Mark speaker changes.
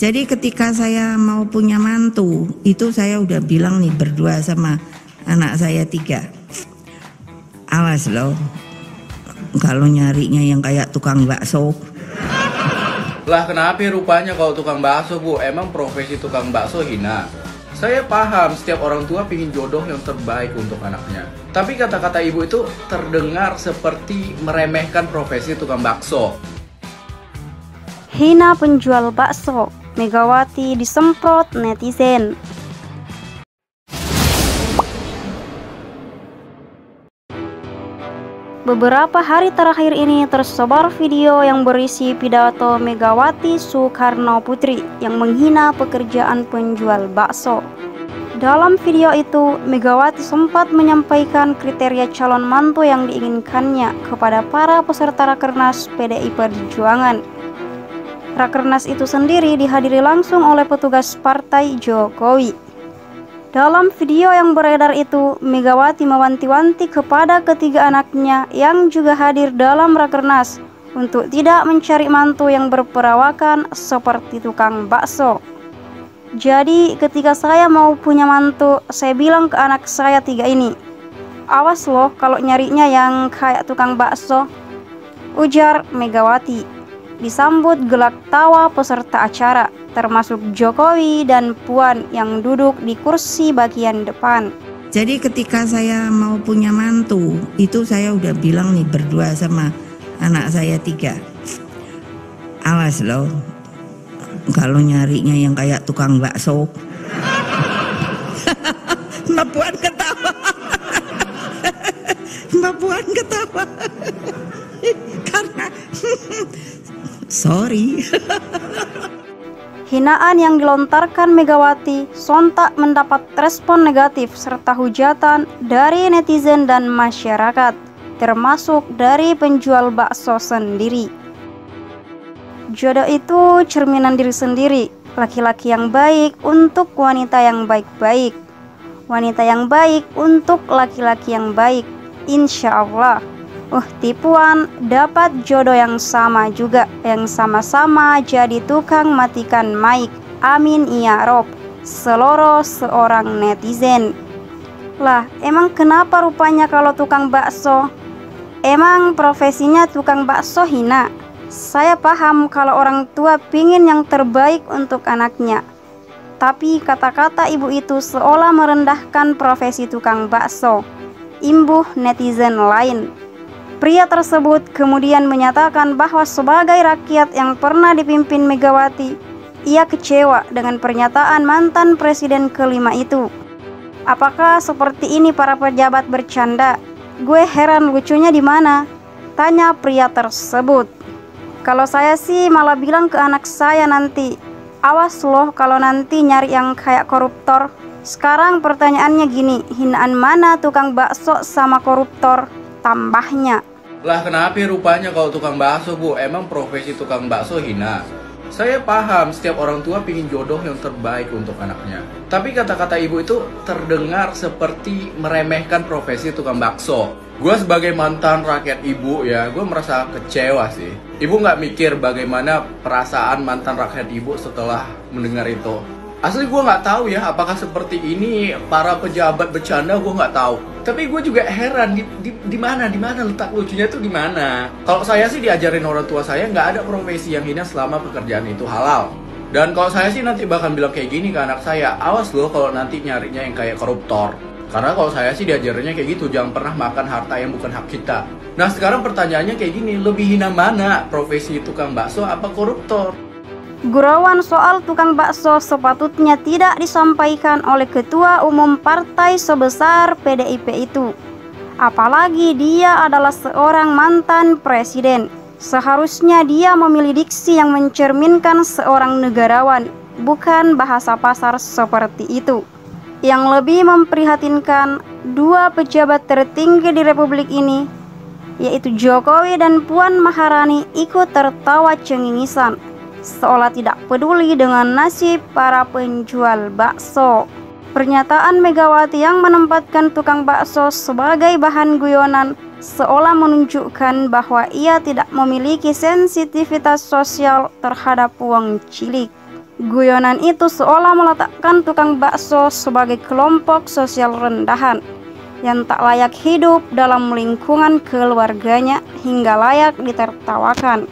Speaker 1: Jadi ketika saya mau punya mantu, itu saya udah bilang nih berdua sama anak saya 3. Awas loh, kalau nyarinya yang kayak tukang bakso.
Speaker 2: Lah kenapa rupanya kalau tukang bakso, Bu? Emang profesi tukang bakso hina? Saya paham setiap orang tua pingin jodoh yang terbaik untuk anaknya. Tapi kata-kata ibu itu terdengar seperti meremehkan profesi tukang bakso.
Speaker 3: Hina penjual bakso, Megawati disemprot netizen. Beberapa hari terakhir ini tersebar video yang berisi pidato Megawati Soekarno Putri yang menghina pekerjaan penjual bakso. Dalam video itu, Megawati sempat menyampaikan kriteria calon mantu yang diinginkannya kepada para peserta Rakernas PDI Perjuangan. Rakernas itu sendiri dihadiri langsung oleh petugas Partai Jokowi. Dalam video yang beredar itu, Megawati mewanti-wanti kepada ketiga anaknya yang juga hadir dalam Rakernas untuk tidak mencari mantu yang berperawakan seperti tukang bakso. Jadi ketika saya mau punya mantu, saya bilang ke anak saya 3 ini, awas loh kalau nyarinya yang kayak tukang bakso, ujar Megawati. Disambut gelak tawa peserta acara, termasuk Jokowi dan Puan yang duduk di kursi bagian depan.
Speaker 1: Jadi ketika saya mau punya mantu, itu saya udah bilang nih berdua sama anak saya 3. Awas loh, kalau nyarinya yang kayak tukang bakso. Mbak Puan ketawa. Mbak Puan ketawa. Karena sorry.
Speaker 3: Hinaan yang dilontarkan Megawati sontak mendapat respon negatif serta hujatan dari netizen dan masyarakat, termasuk dari penjual bakso sendiri. Jodoh itu cerminan diri sendiri, laki-laki yang baik untuk wanita yang baik-baik, wanita yang baik untuk laki-laki yang baik, insya Allah. Tipuan dapat jodoh yang sama juga, yang sama-sama jadi tukang matikan mic. Amin ya Rob, seloro seorang netizen. Lah, emang kenapa rupanya kalau tukang bakso? Emang profesinya tukang bakso hina? Saya paham kalau orang tua pingin yang terbaik untuk anaknya. Tapi kata-kata ibu itu seolah merendahkan profesi tukang bakso. Imbuh netizen lain. Pria tersebut kemudian menyatakan bahwa sebagai rakyat yang pernah dipimpin Megawati, ia kecewa dengan pernyataan mantan presiden kelima itu. Apakah seperti ini para pejabat bercanda? Gue heran lucunya di mana? Tanya pria tersebut. Kalau saya sih malah bilang ke anak saya nanti, awas loh kalau nanti nyari yang kayak koruptor. Sekarang pertanyaannya gini, hinaan mana tukang bakso sama koruptor? Tambahnya.
Speaker 2: Lah kenapa rupanya kalau tukang bakso, Bu? Emang profesi tukang bakso hina? Saya paham setiap orang tua pingin jodoh yang terbaik untuk anaknya. Tapi kata-kata ibu itu terdengar seperti meremehkan profesi tukang bakso. Gue sebagai mantan rakyat ibu ya, gue merasa kecewa sih. Ibu nggak mikir bagaimana perasaan mantan rakyat ibu setelah mendengar itu. Asli gue nggak tahu ya apakah seperti ini para pejabat bercanda, gue nggak tahu. Tapi gue juga heran di mana letak lucunya itu di mana. Kalau saya sih diajarin orang tua saya nggak ada profesi yang hina selama pekerjaan itu halal. Dan kalau saya sih nanti bakal bilang kayak gini ke anak saya, awas loh kalau nanti nyarinya yang kayak koruptor. Karena kalau saya sih diajarinnya kayak gitu, jangan pernah makan harta yang bukan hak kita. Nah sekarang pertanyaannya kayak gini, lebih hina mana profesi tukang bakso apa koruptor?
Speaker 3: Gurauan soal tukang bakso sepatutnya tidak disampaikan oleh Ketua Umum Partai sebesar PDIP itu. Apalagi dia adalah seorang mantan presiden. Seharusnya dia memilih diksi yang mencerminkan seorang negarawan, bukan bahasa pasar seperti itu. Yang lebih memprihatinkan, 2 pejabat tertinggi di Republik ini, yaitu Jokowi dan Puan Maharani, ikut tertawa cengisan, seolah tidak peduli dengan nasib para penjual bakso. Pernyataan Megawati yang menempatkan tukang bakso sebagai bahan guyonan seolah menunjukkan bahwa ia tidak memiliki sensitivitas sosial terhadap uang cilik. Guyonan itu seolah meletakkan tukang bakso sebagai kelompok sosial rendahan yang tak layak hidup dalam lingkungan keluarganya hingga layak ditertawakan.